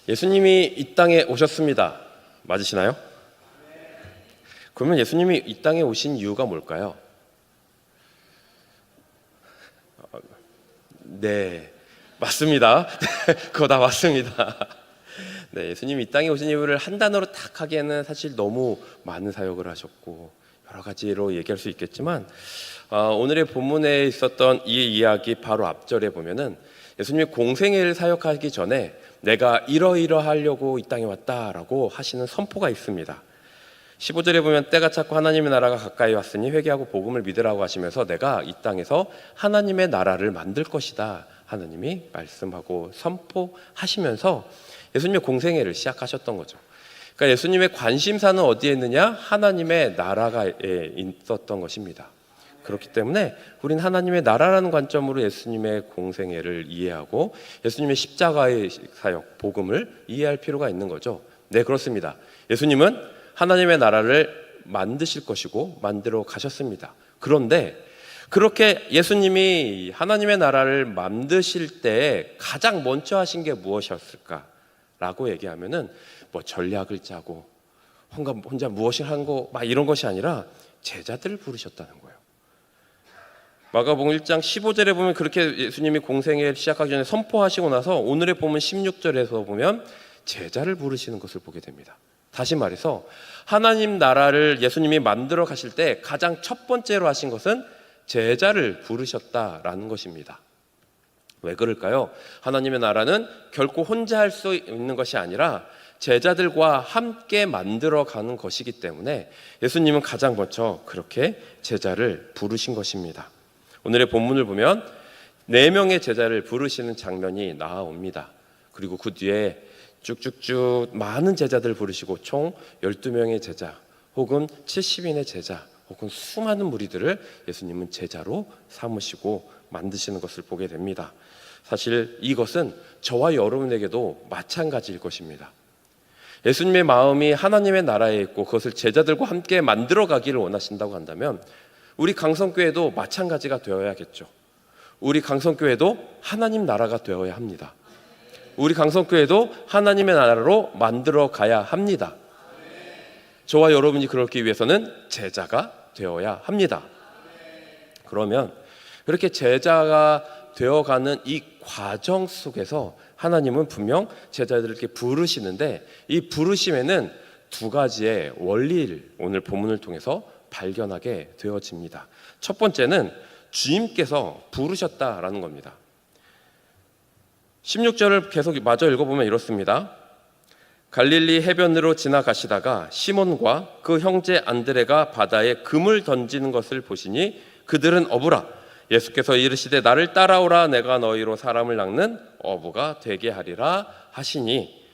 예수님이 이 땅에 오셨습니다. 맞으시나요? 그러면 예수님이 이 땅에 오신 이유가 뭘까요? 네, 맞습니다. 그거 다 맞습니다. 네, 예수님이 이 땅에 오신 이유를 한 단어로 딱 하기에는 사실 너무 많은 사역을 하셨고 여러 가지로 얘기할 수 있겠지만 오늘의 본문에 있었던 이 이야기 바로 앞절에 보면은 예수님이 공생애를 사역하기 전에 내가 이러이러하려고 이 땅에 왔다라고 하시는 선포가 있습니다. 15절에 보면 때가 찼고 하나님의 나라가 가까이 왔으니 회개하고 복음을 믿으라고 하시면서 내가 이 땅에서 하나님의 나라를 만들 것이다 하나님이 말씀하고 선포하시면서 예수님의 공생애를 시작하셨던 거죠. 그러니까 예수님의 관심사는 어디에 있느냐? 하나님의 나라가 있었던 것입니다. 그렇기 때문에 우린 하나님의 나라라는 관점으로 예수님의 공생애를 이해하고 예수님의 십자가의 사역, 복음을 이해할 필요가 있는 거죠. 네, 그렇습니다. 예수님은 하나님의 나라를 만드실 것이고 만들어 가셨습니다. 그런데 그렇게 예수님이 하나님의 나라를 만드실 때 가장 먼저 하신 게 무엇이었을까라고 얘기하면은 뭐 전략을 짜고 혼자 무엇을 한 거 막 이런 것이 아니라 제자들을 부르셨다는 거예요. 마가복음 1장 15절에 보면 그렇게 예수님이 공생애를 시작하기 전에 선포하시고 나서 오늘의 본문 16절에서 보면 제자를 부르시는 것을 보게 됩니다. 다시 말해서 하나님 나라를 예수님이 만들어 가실 때 가장 첫 번째로 하신 것은 제자를 부르셨다라는 것입니다. 왜 그럴까요? 하나님의 나라는 결코 혼자 할 수 있는 것이 아니라 제자들과 함께 만들어 가는 것이기 때문에 예수님은 가장 먼저 그렇게 제자를 부르신 것입니다. 오늘의 본문을 보면 4명의 제자를 부르시는 장면이 나옵니다. 그리고 그 뒤에 쭉쭉쭉 많은 제자들을 부르시고 총 12명의 제자 혹은 70인의 제자 혹은 수많은 무리들을 예수님은 제자로 삼으시고 만드시는 것을 보게 됩니다. 사실 이것은 저와 여러분에게도 마찬가지일 것입니다. 예수님의 마음이 하나님의 나라에 있고 그것을 제자들과 함께 만들어 가기를 원하신다고 한다면 우리 강성교회도 마찬가지가 되어야겠죠. 우리 강성교회도 하나님 나라가 되어야 합니다. 우리 강성교회도 하나님의 나라로 만들어 가야 합니다. 저와 여러분이 그렇기 위해서는 제자가 되어야 합니다. 그러면 그렇게 제자가 되어가는 이 과정 속에서 하나님은 분명 제자들을 이렇게 부르시는데 이 부르심에는 2가지의 원리를 오늘 본문을 통해서 발견하게 되어집니다. 첫 번째는 주님께서 부르셨다라는 겁니다. 16절을 계속 마저 읽어보면 이렇습니다. 갈릴리 해변으로 지나가시다가 시몬과 그 형제 안드레가 바다에 금을 던지는 것을 보시니 그들은 어부라. 예수께서 이르시되 나를 따라오라. 내가 너희로 사람을 낚는 어부가 되게 하리라 하시니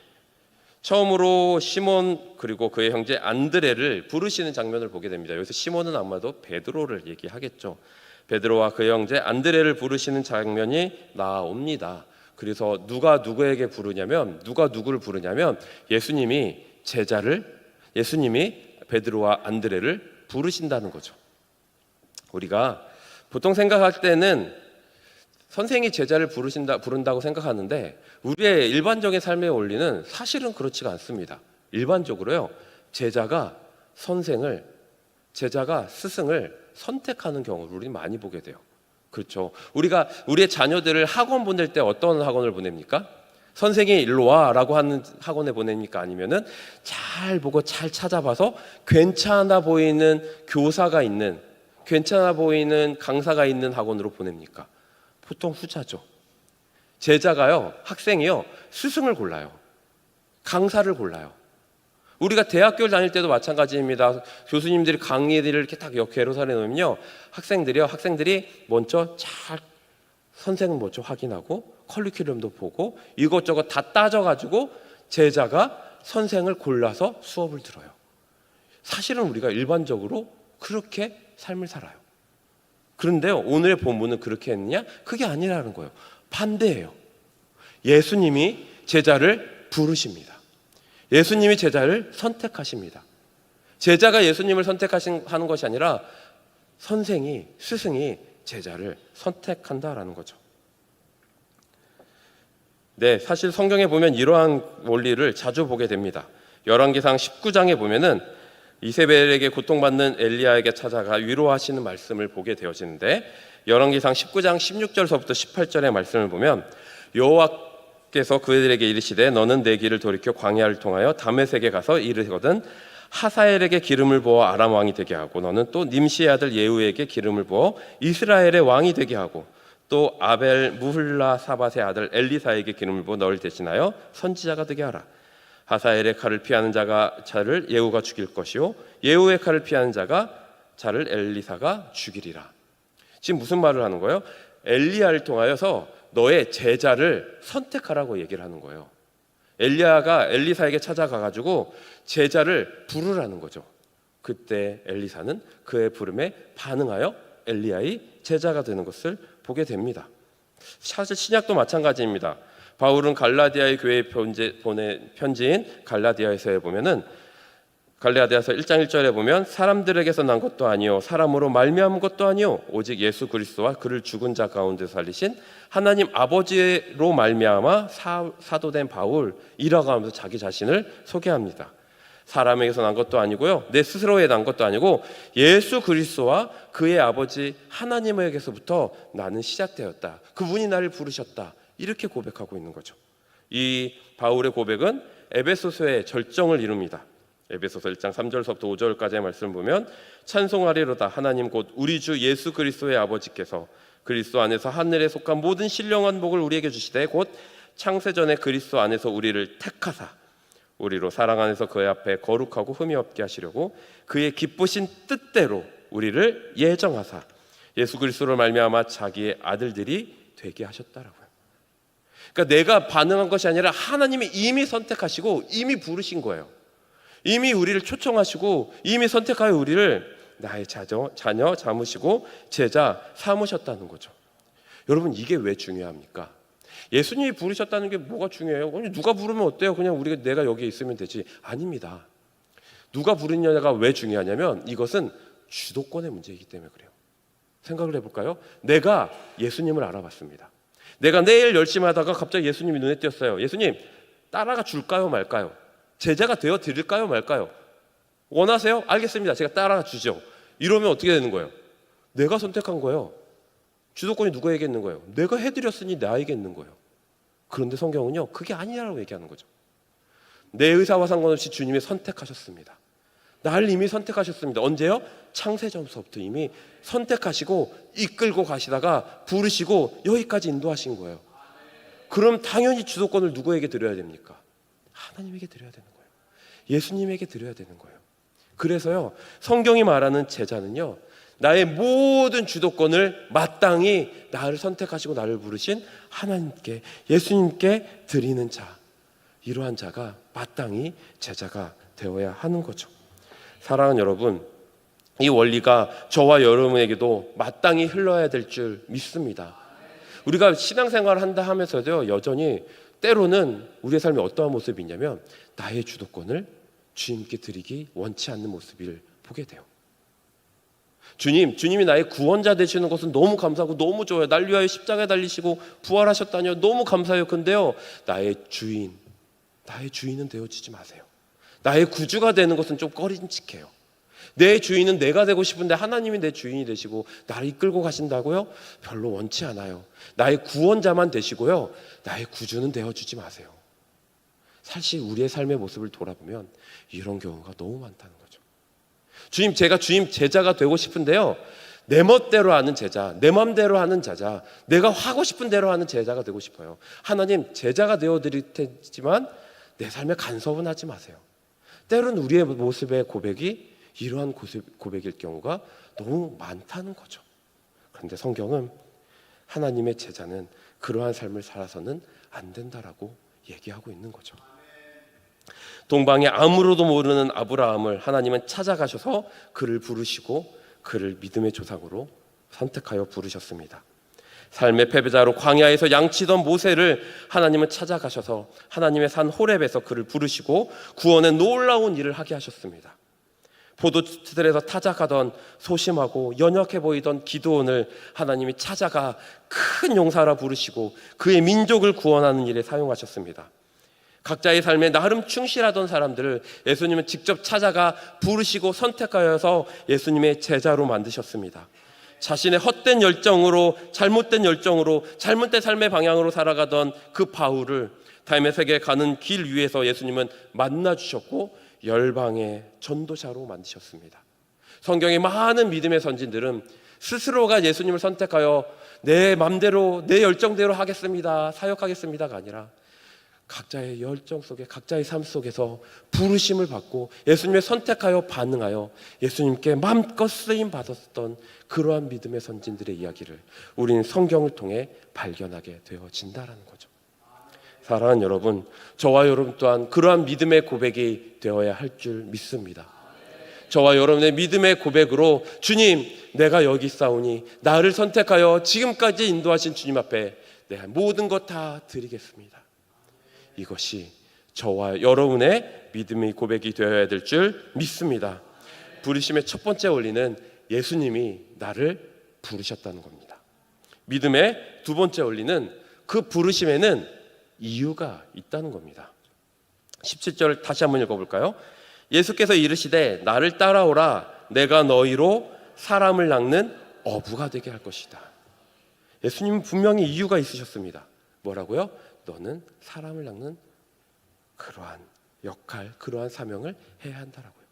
처음으로 시몬 그리고 그의 형제 안드레를 부르시는 장면을 보게 됩니다. 여기서 시몬은 아마도 베드로를 얘기하겠죠. 베드로와 그의 형제 안드레를 부르시는 장면이 나옵니다. 그래서 누가 누구에게 부르냐면 누가 누구를 부르냐면 예수님이 베드로와 안드레를 부르신다는 거죠. 우리가 보통 생각할 때는 선생이 제자를 부른다고 생각하는데 우리의 일반적인 삶의 원리는 사실은 그렇지가 않습니다. 일반적으로요, 제자가 스승을 선택하는 경우를 우리는 많이 보게 돼요. 그렇죠. 우리가 우리의 자녀들을 학원 보낼 때 어떤 학원을 보냅니까? 선생이 일로 와라고 하는 학원에 보냅니까? 아니면은 잘 보고 잘 찾아봐서 괜찮아 보이는 교사가 있는, 괜찮아 보이는 강사가 있는 학원으로 보냅니까? 보통 후자죠. 제자가요, 학생이요, 스승을 골라요. 강사를 골라요. 우리가 대학교를 다닐 때도 마찬가지입니다. 교수님들이 강의들을 이렇게 딱 개로살에 놓으면요, 학생들이 먼저 선생을 먼저 확인하고 커리큘럼도 보고 이것저것 다 따져가지고 제자가 선생을 골라서 수업을 들어요. 사실은 우리가 일반적으로 그렇게 삶을 살아요. 그런데요, 오늘의 본문은 그렇게 했느냐? 그게 아니라는 거예요. 반대예요. 예수님이 제자를 부르십니다. 예수님이 제자를 선택하십니다. 제자가 예수님을 선택하는 것이 아니라 스승이 제자를 선택한다라는 거죠. 네, 사실 성경에 보면 이러한 원리를 자주 보게 됩니다. 열왕기상 19장에 보면은 이세벨에게 고통받는 엘리야에게 찾아가 위로하시는 말씀을 보게 되어지는데, 열왕기상 19장 16절서부터 18절의 말씀을 보면 여호와께서 그들에게 이르시되 너는 내 길을 돌이켜 광야를 통하여 다메섹에 가서 이르거든 하사엘에게 기름을 부어 아람 왕이 되게 하고 너는 또 님시의 아들 예후에게 기름을 부어 이스라엘의 왕이 되게 하고 또 아벨 무훌라 사밧의 아들 엘리사에게 기름을 부어 너를 대신하여 선지자가 되게 하라. 하사엘의 칼을 피하는 자를 예후가 죽일 것이요 예후의 칼을 피하는 자를 엘리사가 죽이리라. 지금 무슨 말을 하는 거예요? 엘리야를 통하여서 너의 제자를 선택하라고 얘기를 하는 거예요. 엘리야가 엘리사에게 찾아가가지고 제자를 부르라는 거죠. 그때 엘리사는 그의 부름에 반응하여 엘리야의 제자가 되는 것을 보게 됩니다. 사실 신약도 마찬가지입니다. 바울은 갈라디아의 교회에 보낸 편지인 갈라디아에서에 보면은 갈라디아서 1장 1절에 보면 사람들에게서 난 것도 아니요 사람으로 말미암은 것도 아니요 오직 예수 그리스도와 그를 죽은 자 가운데 살리신 하나님 아버지로 말미암아 사도된 바울이라고 하면서 자기 자신을 소개합니다. 사람에게서 난 것도 아니고요 내 스스로에 난 것도 아니고 예수 그리스도와 그의 아버지 하나님에게서부터 나는 시작되었다. 그분이 나를 부르셨다. 이렇게 고백하고 있는 거죠. 이 바울의 고백은 에베소서의 절정을 이룹니다. 에베소서 1장 3절서부터 5절까지의 말씀을 보면 찬송하리로다 하나님 곧 우리 주 예수 그리스도의 아버지께서 그리스도 안에서 하늘에 속한 모든 신령한 복을 우리에게 주시되 곧 창세전에 그리스도 안에서 우리를 택하사 우리로 사랑 안에서 그의 앞에 거룩하고 흠이 없게 하시려고 그의 기쁘신 뜻대로 우리를 예정하사 예수 그리스도로 말미암아 자기의 아들들이 되게 하셨다라고요. 그러니까 내가 반응한 것이 아니라 하나님이 이미 선택하시고 이미 부르신 거예요. 이미 우리를 초청하시고 이미 선택하여 우리를 나의 자녀 삼으시고 제자 삼으셨다는 거죠. 여러분 이게 왜 중요합니까? 예수님이 부르셨다는 게 뭐가 중요해요? 누가 부르면 어때요? 그냥 내가 여기에 있으면 되지. 아닙니다. 누가 부르느냐가 왜 중요하냐면 이것은 주도권의 문제이기 때문에 그래요. 생각을 해볼까요? 내가 예수님을 알아봤습니다. 내가 내일 열심히 하다가 갑자기 예수님이 눈에 띄었어요. 예수님 따라가 줄까요 말까요? 제자가 되어 드릴까요 말까요? 원하세요? 알겠습니다. 제가 따라가 주죠. 이러면 어떻게 되는 거예요? 내가 선택한 거예요. 주도권이 누구에게 있는 거예요? 내가 해드렸으니 나에게 있는 거예요. 그런데 성경은요 그게 아니라고 얘기하는 거죠. 내 의사와 상관없이 주님이 선택하셨습니다. 나를 이미 선택하셨습니다. 언제요? 창세전부터 이미 선택하시고 이끌고 가시다가 부르시고 여기까지 인도하신 거예요. 그럼 당연히 주도권을 누구에게 드려야 됩니까? 하나님에게 드려야 되는 거예요. 예수님에게 드려야 되는 거예요. 그래서요 성경이 말하는 제자는요 나의 모든 주도권을 마땅히 나를 선택하시고 나를 부르신 하나님께 예수님께 드리는 자, 이러한 자가 마땅히 제자가 되어야 하는 거죠. 사랑하는 여러분, 이 원리가 저와 여러분에게도 마땅히 흘러야 될 줄 믿습니다. 우리가 신앙생활을 한다 하면서도 여전히 때로는 우리의 삶이 어떠한 모습이 있냐면 나의 주도권을 주님께 드리기 원치 않는 모습을 보게 돼요. 주님이 나의 구원자 되시는 것은 너무 감사하고 너무 좋아요. 날 위하여 십자가에 달리시고 부활하셨다니요. 너무 감사해요. 근데요, 나의 주인은 되어주지 마세요. 나의 구주가 되는 것은 좀 꺼림칙해요. 내 주인은 내가 되고 싶은데 하나님이 내 주인이 되시고 나를 이끌고 가신다고요? 별로 원치 않아요. 나의 구원자만 되시고요. 나의 구주는 되어주지 마세요. 사실 우리의 삶의 모습을 돌아보면 이런 경우가 너무 많다는 거죠. 제가 주님 제자가 되고 싶은데요. 내 멋대로 하는 제자, 내 맘대로 하는 제자, 내가 하고 싶은 대로 하는 제자가 되고 싶어요. 하나님 제자가 되어드릴 테지만 내 삶에 간섭은 하지 마세요. 때로는 우리의 모습의 고백이 이러한 고백일 경우가 너무 많다는 거죠. 그런데 성경은 하나님의 제자는 그러한 삶을 살아서는 안 된다라고 얘기하고 있는 거죠. 동방에 아무로도 모르는 아브라함을 하나님은 찾아가셔서 그를 부르시고 그를 믿음의 조상으로 선택하여 부르셨습니다. 삶의 패배자로 광야에서 양치던 모세를 하나님은 찾아가셔서 하나님의 산 호렙에서 그를 부르시고 구원의 놀라운 일을 하게 하셨습니다. 포도틀에서 타작하던 소심하고 연약해 보이던 기드온을 하나님이 찾아가 큰 용사라 부르시고 그의 민족을 구원하는 일에 사용하셨습니다. 각자의 삶에 나름 충실하던 사람들을 예수님은 직접 찾아가 부르시고 선택하여서 예수님의 제자로 만드셨습니다. 자신의 헛된 열정으로, 잘못된 열정으로, 잘못된 삶의 방향으로 살아가던 그 바울을 다음의 세계에 가는 길 위에서 예수님은 만나주셨고 열방의 전도자로 만드셨습니다. 성경의 많은 믿음의 선진들은 스스로가 예수님을 선택하여 내 맘대로, 내 열정대로 하겠습니다, 사역하겠습니다가 아니라 각자의 열정 속에, 각자의 삶 속에서 부르심을 받고 예수님을 선택하여 반응하여 예수님께 마음껏 쓰임 받았던 그러한 믿음의 선진들의 이야기를 우리는 성경을 통해 발견하게 되어진다라는 거죠. 사랑하는 여러분, 저와 여러분 또한 그러한 믿음의 고백이 되어야 할 줄 믿습니다. 저와 여러분의 믿음의 고백으로 주님, 내가 여기 있사오니 나를 선택하여 지금까지 인도하신 주님 앞에 내 모든 것 다 드리겠습니다. 이것이 저와 여러분의 믿음의 고백이 되어야 될 줄 믿습니다. 부르심의 첫 번째 원리는 예수님이 나를 부르셨다는 겁니다. 믿음의 두 번째 원리는 그 부르심에는 이유가 있다는 겁니다. 17절 다시 한번 읽어볼까요? 예수께서 이르시되 나를 따라오라, 내가 너희로 사람을 낚는 어부가 되게 할 것이다. 예수님은 분명히 이유가 있으셨습니다. 뭐라고요? 너는 사람을 낚는 그러한 역할, 그러한 사명을 해야 한다라고요.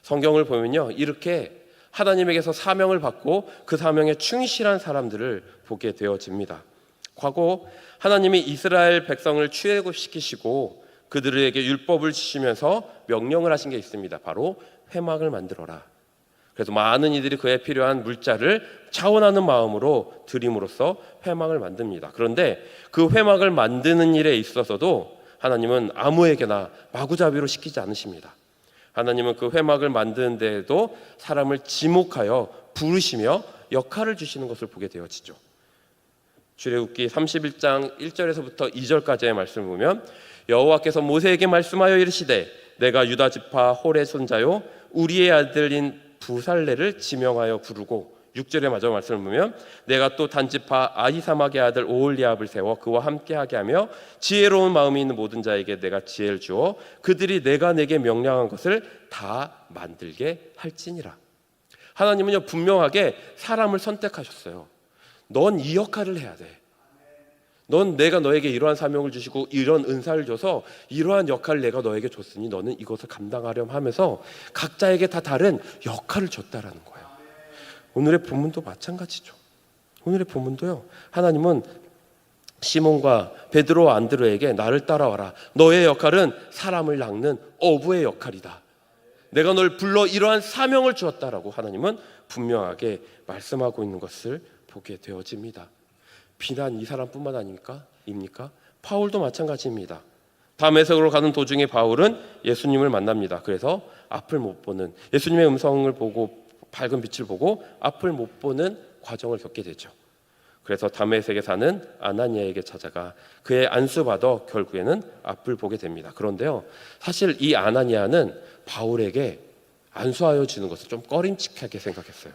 성경을 보면요, 이렇게 하나님에게서 사명을 받고 그 사명에 충실한 사람들을 보게 되어집니다. 과거 하나님이 이스라엘 백성을 출애굽시키시고 그들에게 율법을 주시면서 명령을 하신 게 있습니다. 바로 회막을 만들어라. 그래서 많은 이들이 그에 필요한 물자를 자원하는 마음으로 드림으로써 회막을 만듭니다. 그런데 그 회막을 만드는 일에 있어서도 하나님은 아무에게나 마구잡이로 시키지 않으십니다. 하나님은 그 회막을 만드는 데에도 사람을 지목하여 부르시며 역할을 주시는 것을 보게 되어지죠. 출애굽기 31장 1절에서부터 2절까지의 말씀을 보면 여호와께서 모세에게 말씀하여 이르시되 내가 유다 지파 홀의 손자요 우리의 아들인 부살레를 지명하여 부르고 6절의 마지막 말씀을 보면 내가 또 단지파 아히사막의 아들 오홀리압을 세워 그와 함께하게 하며 지혜로운 마음이 있는 모든 자에게 내가 지혜를 주어 그들이 내가 내게 명령한 것을 다 만들게 할지니라. 하나님은요 분명하게 사람을 선택하셨어요. 넌 이 역할을 해야 돼. 넌 내가 너에게 이러한 사명을 주시고 이런 은사를 줘서 이러한 역할을 내가 너에게 줬으니 너는 이것을 감당하렴 하면서 각자에게 다 다른 역할을 줬다라는 거예요. 오늘의 본문도 마찬가지죠. 오늘의 본문도요, 하나님은 시몬과 베드로와 안드레에게 나를 따라와라. 너의 역할은 사람을 낚는 어부의 역할이다. 내가 널 불러 이러한 사명을 주었다라고 하나님은 분명하게 말씀하고 있는 것을 보게 되어집니다. 비단 이 사람뿐만 아닙니까? 바울도 마찬가지입니다. 다메섹으로 가는 도중에 바울은 예수님을 만납니다. 그래서 앞을 못 보는, 예수님의 음성을 보고 밝은 빛을 보고 앞을 못 보는 과정을 겪게 되죠. 그래서 다메섹에 사는 아나니아에게 찾아가 그의 안수받아 결국에는 앞을 보게 됩니다. 그런데요, 사실 이 아나니아는 바울에게 안수하여 주는 것을 좀 꺼림칙하게 생각했어요.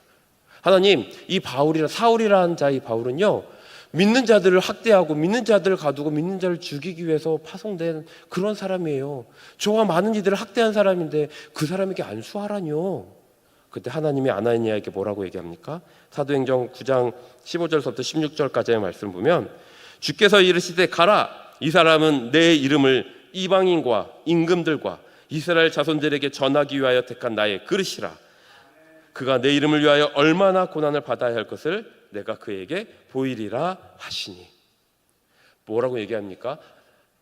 하나님, 이 사울이라는 자, 이 바울은요 믿는 자들을 학대하고 믿는 자들을 가두고 믿는 자를 죽이기 위해서 파송된 그런 사람이에요. 저와 많은 이들을 학대한 사람인데 그 사람에게 안수하라뇨. 그때 하나님이 아나니아에게 뭐라고 얘기합니까? 사도행전 9장 15절부터 16절까지의 말씀을 보면 주께서 이르시되 가라, 이 사람은 내 이름을 이방인과 임금들과 이스라엘 자손들에게 전하기 위하여 택한 나의 그릇이라. 그가 내 이름을 위하여 얼마나 고난을 받아야 할 것을 내가 그에게 보이리라 하시니. 뭐라고 얘기합니까?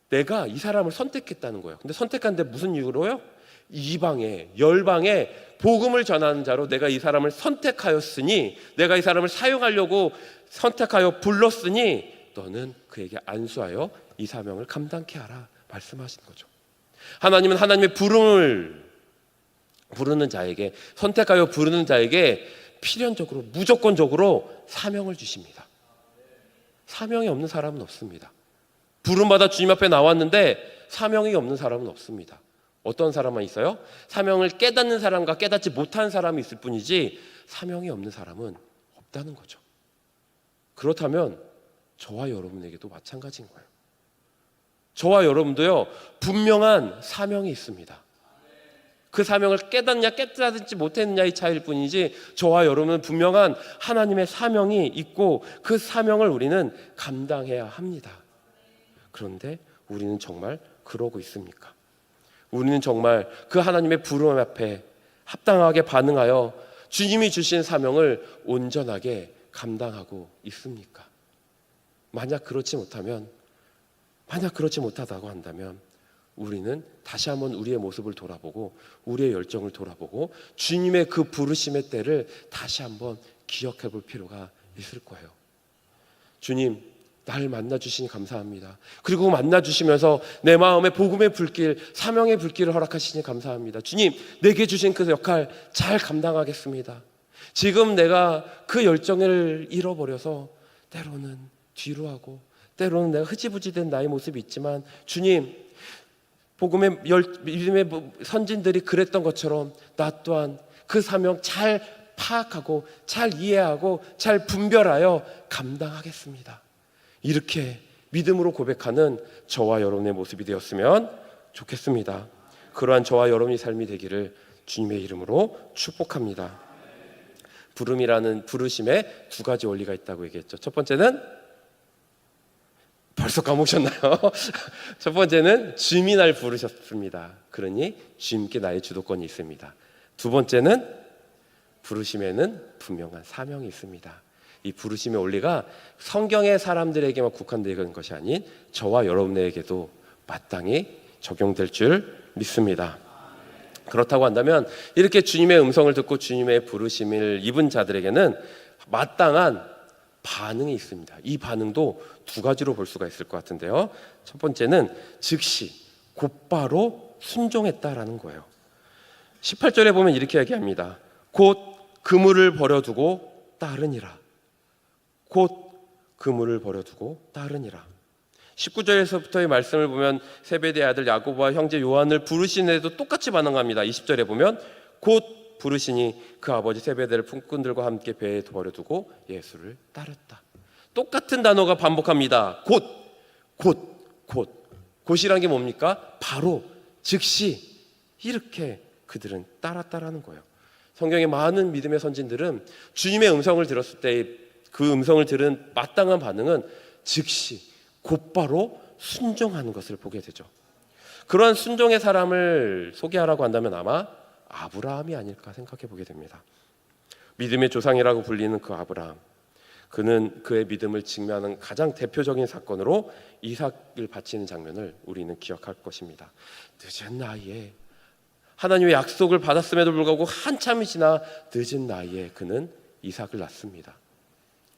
내가 이 사람을 선택했다는 거예요. 근데 선택한데 무슨 이유로요? 이방에, 열방에 복음을 전하는 자로 내가 이 사람을 선택하였으니, 내가 이 사람을 사용하려고 선택하여 불렀으니 너는 그에게 안수하여 이 사명을 감당케 하라 말씀하시는 거죠. 하나님은 하나님의 부름을 부르는 자에게, 선택하여 부르는 자에게 필연적으로, 무조건적으로 사명을 주십니다. 사명이 없는 사람은 없습니다. 부름받아 주님 앞에 나왔는데 사명이 없는 사람은 없습니다. 어떤 사람만 있어요? 사명을 깨닫는 사람과 깨닫지 못한 사람이 있을 뿐이지 사명이 없는 사람은 없다는 거죠. 그렇다면 저와 여러분에게도 마찬가지인 거예요. 저와 여러분도요, 분명한 사명이 있습니다. 그 사명을 깨닫냐 깨닫지 못했느냐의 차이일 뿐이지 저와 여러분은 분명한 하나님의 사명이 있고 그 사명을 우리는 감당해야 합니다. 그런데 우리는 정말 그러고 있습니까? 우리는 정말 그 하나님의 부름 앞에 합당하게 반응하여 주님이 주신 사명을 온전하게 감당하고 있습니까? 만약 그렇지 못하다고 한다면 우리는 다시 한번 우리의 모습을 돌아보고 우리의 열정을 돌아보고 주님의 그 부르심의 때를 다시 한번 기억해 볼 필요가 있을 거예요. 주님, 나를 만나주시니 감사합니다. 그리고 만나주시면서 내 마음에 복음의 불길, 사명의 불길을 허락하시니 감사합니다. 주님, 내게 주신 그 역할 잘 감당하겠습니다. 지금 내가 그 열정을 잃어버려서 때로는 뒤로 하고 때로는 내가 흐지부지 된 나의 모습이 있지만 주님, 복음의 믿음의 선진들이 그랬던 것처럼 나 또한 그 사명 잘 파악하고 잘 이해하고 잘 분별하여 감당하겠습니다. 이렇게 믿음으로 고백하는 저와 여러분의 모습이 되었으면 좋겠습니다. 그러한 저와 여러분의 삶이 되기를 주님의 이름으로 축복합니다. 부름이라는 부르심에 두 가지 원리가 있다고 얘기했죠. 첫 번째는 벌써 까먹으셨나요? 첫 번째는 주님이 날 부르셨습니다. 그러니 주님께 나의 주도권이 있습니다. 두 번째는 부르심에는 분명한 사명이 있습니다. 이 부르심의 원리가 성경의 사람들에게만 국한되는 것이 아닌 저와 여러분에게도 마땅히 적용될 줄 믿습니다. 그렇다고 한다면 이렇게 주님의 음성을 듣고 주님의 부르심을 입은 자들에게는 마땅한 반응이 있습니다. 이 반응도 두 가지로 볼 수가 있을 것 같은데요. 첫 번째는 즉시 곧바로 순종했다라는 거예요. 18절에 보면 이렇게 얘기합니다. 곧 그물을 버려두고 따르니라. 곧 그물을 버려두고 따르니라. 19절에서부터의 말씀을 보면 세베대의 아들 야고보와 형제 요한을 부르시는데도 똑같이 반응합니다. 20절에 보면 곧 부르시니 그 아버지 세베대를 품꾼들과 함께 배에 버려두고 예수를 따랐다. 똑같은 단어가 반복합니다. 곧이란 게 뭡니까? 바로, 즉시 이렇게 그들은 따랐다라는 거예요. 성경의 많은 믿음의 선진들은 주님의 음성을 들었을 때 그 음성을 들은 마땅한 반응은 즉시 곧바로 순종하는 것을 보게 되죠. 그러한 순종의 사람을 소개하라고 한다면 아마 아브라함이 아닐까 생각해 보게 됩니다. 믿음의 조상이라고 불리는 그 아브라함, 그는 그의 믿음을 증명하는 가장 대표적인 사건으로 이삭을 바치는 장면을 우리는 기억할 것입니다. 늦은 나이에 하나님의 약속을 받았음에도 불구하고 한참이 지나 늦은 나이에 그는 이삭을 낳습니다.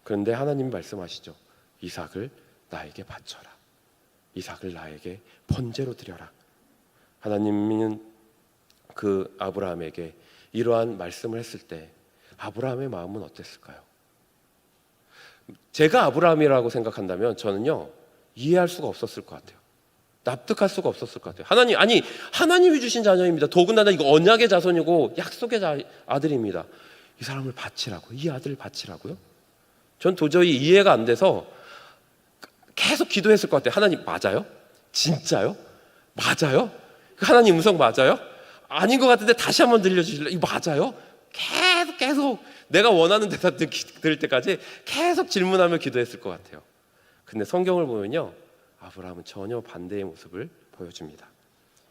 그런데 하나님이 말씀하시죠. 이삭을 나에게 바쳐라. 이삭을 나에게 번제로 드려라. 하나님은 그 아브라함에게 이러한 말씀을 했을 때 아브라함의 마음은 어땠을까요? 제가 아브라함이라고 생각한다면 저는요, 이해할 수가 없었을 것 같아요. 납득할 수가 없었을 것 같아요. 하나님이 주신 자녀입니다. 더군다나 이거 언약의 자손이고 약속의 아들입니다. 이 사람을 바치라고, 이 아들을 바치라고요? 전 도저히 이해가 안 돼서 계속 기도했을 것 같아요. 하나님 맞아요? 진짜요? 맞아요? 하나님 음성 맞아요? 아닌 것 같은데 다시 한번 들려주실래요? 이거 맞아요? 계속 내가 원하는 대답 들을 때까지 계속 질문하며 기도했을 것 같아요. 근데 성경을 보면요, 아브라함은 전혀 반대의 모습을 보여줍니다.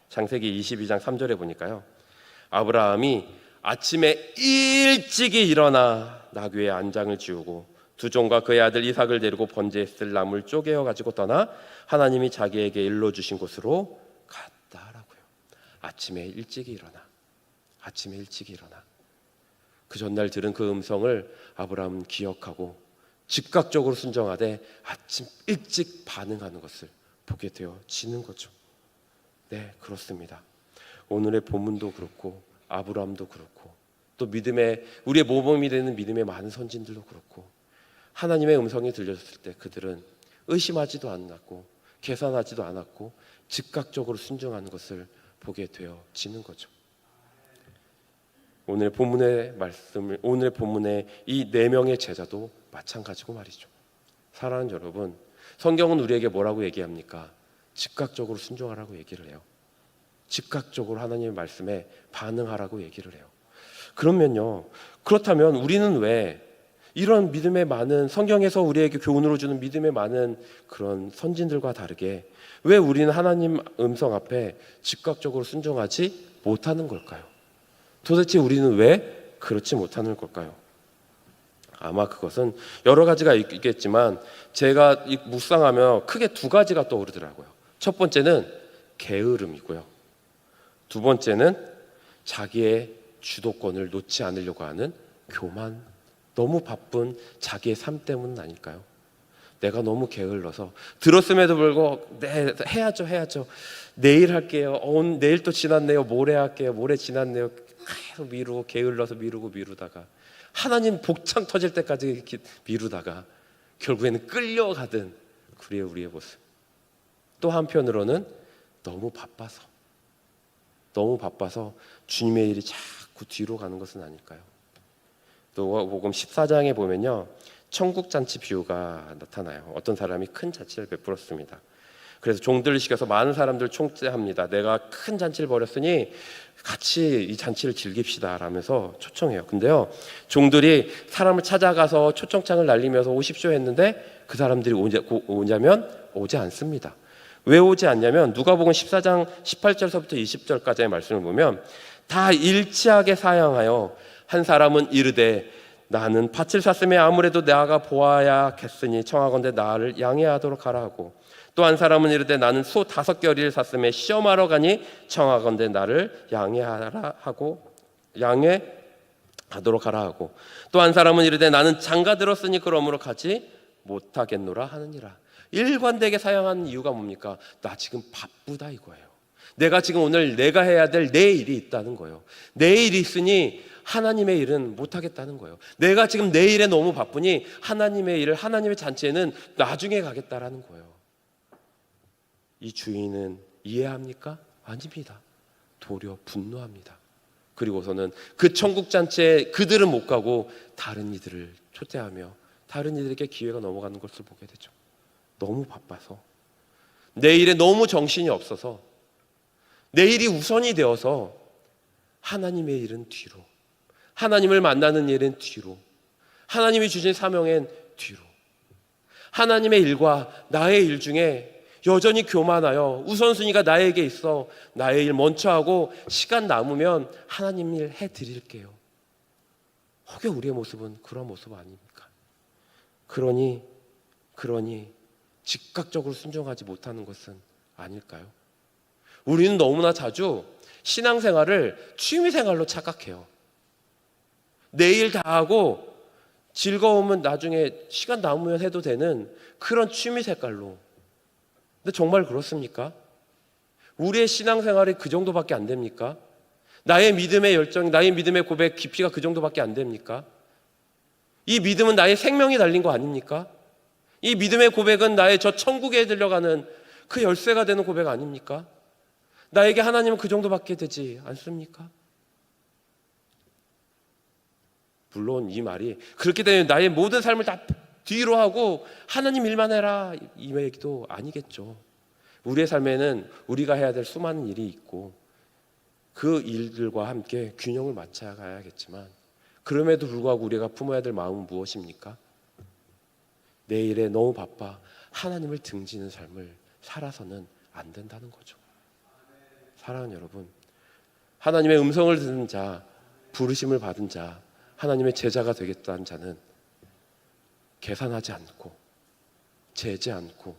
창세기 22장 3절에 보니까요, 아브라함이 아침에 일찍이 일어나 나귀의 안장을 지우고 두 종과 그의 아들 이삭을 데리고 번제했을 나무를 쪼개어 가지고 떠나 하나님이 자기에게 일러주신 곳으로 갔다라고요. 아침에 일찍이 일어나. 그 전날 들은 그 음성을 아브라함은 기억하고 즉각적으로 순종하되 아침 일찍 반응하는 것을 보게 되어지는 거죠. 네, 그렇습니다. 오늘의 본문도 그렇고 아브라함도 그렇고 또 우리의 모범이 되는 믿음의 많은 선진들도 그렇고 하나님의 음성이 들려졌을 때 그들은 의심하지도 않았고 계산하지도 않았고 즉각적으로 순종하는 것을 보게 되어지는 거죠. 오늘 본문의 이 4명의 제자도 마찬가지고 말이죠. 사랑하는 여러분, 성경은 우리에게 뭐라고 얘기합니까? 즉각적으로 순종하라고 얘기를 해요. 즉각적으로 하나님의 말씀에 반응하라고 얘기를 해요. 그렇다면 우리는 왜 이런 믿음의 많은, 성경에서 우리에게 교훈으로 주는 믿음의 많은 그런 선진들과 다르게 왜 우리는 하나님 음성 앞에 즉각적으로 순종하지 못하는 걸까요? 도대체 우리는 왜 그렇지 못하는 걸까요? 아마 그것은 여러 가지가 있겠지만 제가 묵상하며 크게 2가지가 떠오르더라고요. 첫 번째는 게으름이고요. 2번째는 자기의 주도권을 놓지 않으려고 하는 교만, 너무 바쁜 자기의 삶 때문은 아닐까요? 내가 너무 게을러서 들었음에도 불구하고 네, 해야죠. 내일 할게요. 내일 또 지났네요. 모레 할게요. 모레 지났네요. 계속 미루고 게을러서 미루다가 하나님 복창 터질 때까지 이렇게 미루다가 결국에는 끌려가든 우리의 모습. 또 한편으로는 너무 바빠서 주님의 일이 자꾸 뒤로 가는 것은 아닐까요? 누가복음 14장에 보면요, 천국 잔치 비유가 나타나요. 어떤 사람이 큰 잔치를 베풀었습니다. 그래서 종들을 시켜서 많은 사람들 총대합니다. 내가 큰 잔치를 벌였으니 같이 이 잔치를 즐깁시다 라면서 초청해요. 근데요, 종들이 사람을 찾아가서 초청장을 날리면서 오십시오 했는데 그 사람들이 오냐면 오지 않습니다. 왜 오지 않냐면 누가복음 14장 18절서부터 20절까지의 말씀을 보면 다 일치하게 사양하여 한 사람은 이르되 나는 밭을 샀음에 아무래도 나아가 보아야겠으니 청하건대 나를 양해하도록 하라 하고, 또 한 사람은 이르되 나는 소 5겨리를 샀음에 시험하러 가니 청하건대 나를 양해하도록 하라 하고, 또 한 사람은 이르되 나는 장가 들었으니 그러므로 가지 못하겠노라 하느니라. 일관되게 사양하는 이유가 뭡니까? 나 지금 바쁘다 이거예요. 내가 지금 오늘 내가 해야 될 내 일이 있다는 거예요. 내 일이 있으니 하나님의 일은 못하겠다는 거예요. 내가 지금 내 일에 너무 바쁘니 하나님의 일을, 하나님의 잔치에는 나중에 가겠다라는 거예요. 이 주인은 이해합니까? 아닙니다. 도리어 분노합니다. 그리고서는 그 천국 잔치에 그들은 못 가고 다른 이들을 초대하며 다른 이들에게 기회가 넘어가는 것을 보게 되죠. 너무 바빠서, 내 일에 너무 정신이 없어서, 내 일이 우선이 되어서 하나님의 일은 뒤로, 하나님을 만나는 일은 뒤로, 하나님이 주신 사명엔 뒤로, 하나님의 일과 나의 일 중에 여전히 교만하여 우선순위가 나에게 있어 나의 일 먼저 하고 시간 남으면 하나님 일 해드릴게요. 혹여 우리의 모습은 그런 모습 아닙니까? 그러니 즉각적으로 순종하지 못하는 것은 아닐까요? 우리는 너무나 자주 신앙생활을 취미생활로 착각해요. 내일 다 하고 즐거움은 나중에 시간 남으면 해도 되는 그런 취미 색깔로. 근데 정말 그렇습니까? 우리의 신앙생활이 그 정도밖에 안 됩니까? 나의 믿음의 열정, 나의 믿음의 고백 깊이가 그 정도밖에 안 됩니까? 이 믿음은 나의 생명이 달린 거 아닙니까? 이 믿음의 고백은 나의 저 천국에 들려가는 그 열쇠가 되는 고백 아닙니까? 나에게 하나님은 그 정도밖에 되지 않습니까? 물론 이 말이 그렇게 되면 나의 모든 삶을 다 뒤로 하고 하나님 일만 해라 이 얘기도 아니겠죠. 우리의 삶에는 우리가 해야 될 수많은 일이 있고 그 일들과 함께 균형을 맞춰 가야겠지만, 그럼에도 불구하고 우리가 품어야 될 마음은 무엇입니까? 내 일에 너무 바빠 하나님을 등지는 삶을 살아서는 안 된다는 거죠. 사랑하는 여러분, 하나님의 음성을 듣는 자, 부르심을 받은 자, 하나님의 제자가 되겠다는 자는 계산하지 않고 재지 않고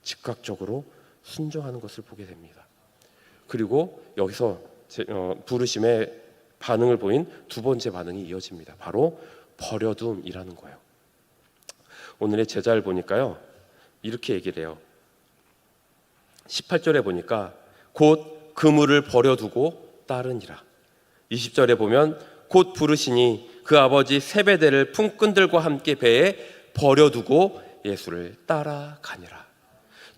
즉각적으로 순종하는 것을 보게 됩니다. 그리고 여기서 부르심의 반응을 보인 2번째 반응이 이어집니다. 바로 버려둠이라는 거예요. 오늘의 제자를 보니까요, 이렇게 얘기를 해요. 18절에 보니까 곧 그물을 버려두고 따르니라. 20절에 보면 곧 부르시니 그 아버지 세베대를 품꾼들과 함께 배에 버려두고 예수를 따라가니라.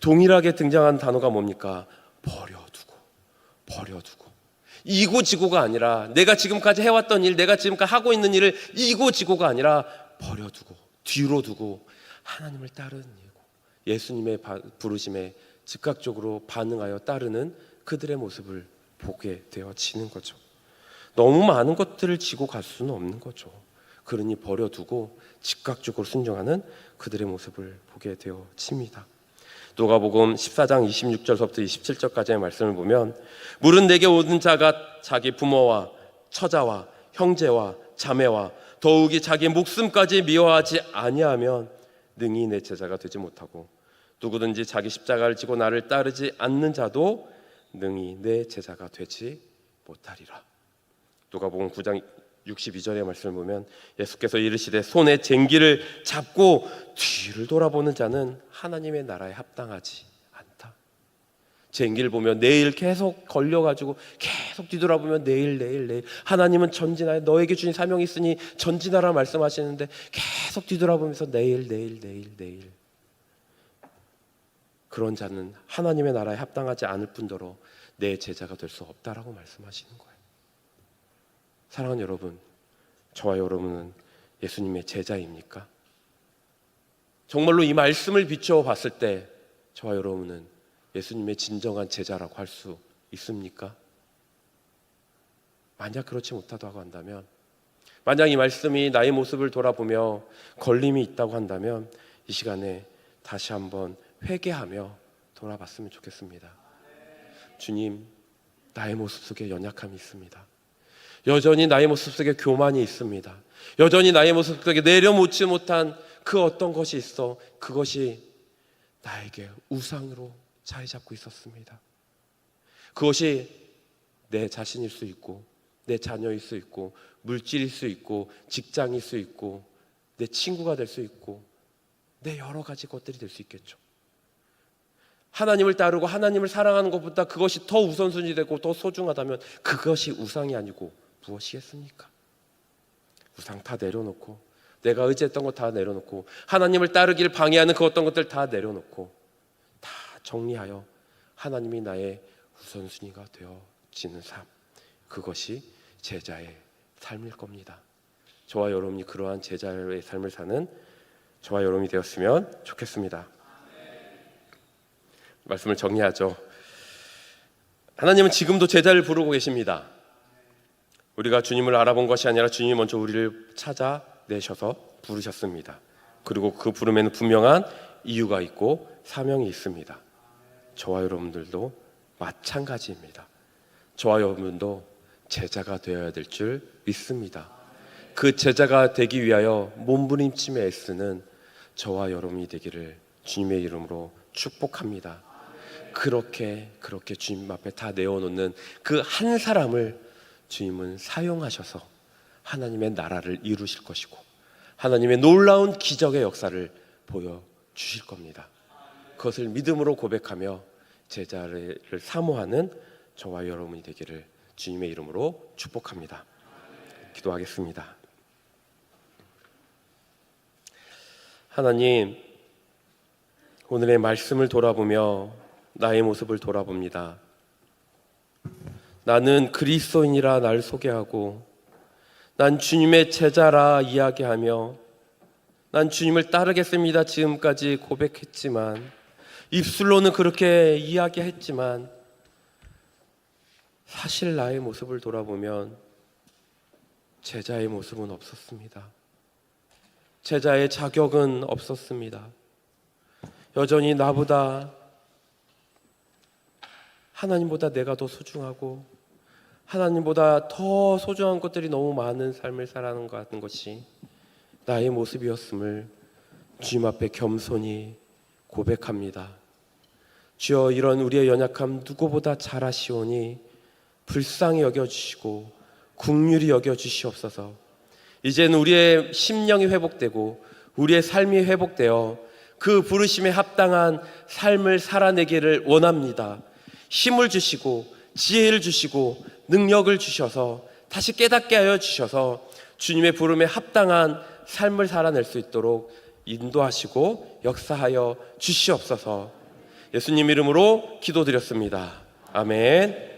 동일하게 등장한 단어가 뭡니까? 버려두고, 이고지고가 아니라 내가 지금까지 해왔던 일, 내가 지금까지 하고 있는 일을 이고지고가 아니라 버려두고 뒤로 두고 하나님을 따르는 일이고, 예수님의 부르심에 즉각적으로 반응하여 따르는 그들의 모습을 보게 되어지는 거죠. 너무 많은 것들을 지고 갈 수는 없는 거죠. 그러니 버려두고 즉각적으로 순종하는 그들의 모습을 보게 되어집니다. 누가복음 14장 26절부터 27절까지의 말씀을 보면, 물은 내게 오는 자가 자기 부모와 처자와 형제와 자매와 더욱이 자기 목숨까지 미워하지 아니하면 능히 내 제자가 되지 못하고, 누구든지 자기 십자가를 지고 나를 따르지 않는 자도 능히 내 제자가 되지 못하리라. 누가복음 9장 62절의 말씀을 보면 예수께서 이르시되 손에 쟁기를 잡고 뒤를 돌아보는 자는 하나님의 나라에 합당하지 않다. 쟁기를 보면 내일 계속 걸려가지고 계속 뒤돌아보면 내일 하나님은 전진하여 너에게 주신 사명이 있으니 전진하라 말씀하시는데 계속 뒤돌아보면서 내일 그런 자는 하나님의 나라에 합당하지 않을 뿐더러 내 제자가 될 수 없다라고 말씀하시는 거예요. 사랑하는 여러분, 저와 여러분은 예수님의 제자입니까? 정말로 이 말씀을 비추어 봤을 때 저와 여러분은 예수님의 진정한 제자라고 할 수 있습니까? 만약 그렇지 못하다고 한다면, 만약 이 말씀이 나의 모습을 돌아보며 걸림이 있다고 한다면 이 시간에 다시 한번 회개하며 돌아봤으면 좋겠습니다. 주님, 나의 모습 속에 연약함이 있습니다. 여전히 나의 모습 속에 교만이 있습니다. 여전히 나의 모습 속에 내려놓지 못한 그 어떤 것이 있어, 그것이 나에게 우상으로 자리 잡고 있었습니다. 그것이 내 자신일 수 있고, 내 자녀일 수 있고, 물질일 수 있고, 직장일 수 있고, 내 친구가 될 수 있고, 내 여러 가지 것들이 될 수 있겠죠. 하나님을 따르고 하나님을 사랑하는 것보다 그것이 더 우선순위 되고 더 소중하다면 그것이 우상이 아니고 무엇이겠습니까? 우상 다 내려놓고, 내가 의지했던 것 다 내려놓고, 하나님을 따르기를 방해하는 그 어떤 것들 다 내려놓고 다 정리하여 하나님이 나의 우선순위가 되어지는 삶, 그것이 제자의 삶일 겁니다. 저와 여러분이 그러한 제자의 삶을 사는 저와 여러분이 되었으면 좋겠습니다. 말씀을 정리하죠. 하나님은 지금도 제자를 부르고 계십니다. 우리가 주님을 알아본 것이 아니라 주님이 먼저 우리를 찾아내셔서 부르셨습니다. 그리고 그 부름에는 분명한 이유가 있고 사명이 있습니다. 저와 여러분들도 마찬가지입니다. 저와 여러분도 제자가 되어야 될 줄 믿습니다. 그 제자가 되기 위하여 몸부림치며 애쓰는 저와 여러분이 되기를 주님의 이름으로 축복합니다. 그렇게 주님 앞에 다 내어놓는 그 한 사람을 주님은 사용하셔서 하나님의 나라를 이루실 것이고 하나님의 놀라운 기적의 역사를 보여주실 겁니다. 그것을 믿음으로 고백하며 제자를 사모하는 저와 여러분이 되기를 주님의 이름으로 축복합니다. 기도하겠습니다. 하나님, 오늘의 말씀을 돌아보며 나의 모습을 돌아봅니다. 나는 그리스도인이라 날 소개하고, 난 주님의 제자라 이야기하며, 난 주님을 따르겠습니다 지금까지 고백했지만, 입술로는 그렇게 이야기했지만 사실 나의 모습을 돌아보면 제자의 모습은 없었습니다. 제자의 자격은 없었습니다. 여전히 나보다, 하나님보다 내가 더 소중하고 하나님보다 더 소중한 것들이 너무 많은 삶을 살아가는 것 같은 것이 나의 모습이었음을 주님 앞에 겸손히 고백합니다. 주여, 이런 우리의 연약함 누구보다 잘 아시오니 불쌍히 여겨주시고 긍휼히 여겨주시옵소서. 이제는 우리의 심령이 회복되고 우리의 삶이 회복되어 그 부르심에 합당한 삶을 살아내기를 원합니다. 힘을 주시고 지혜를 주시고 능력을 주셔서 다시 깨닫게 하여 주셔서 주님의 부름에 합당한 삶을 살아낼 수 있도록 인도하시고 역사하여 주시옵소서. 예수님 이름으로 기도드렸습니다. 아멘.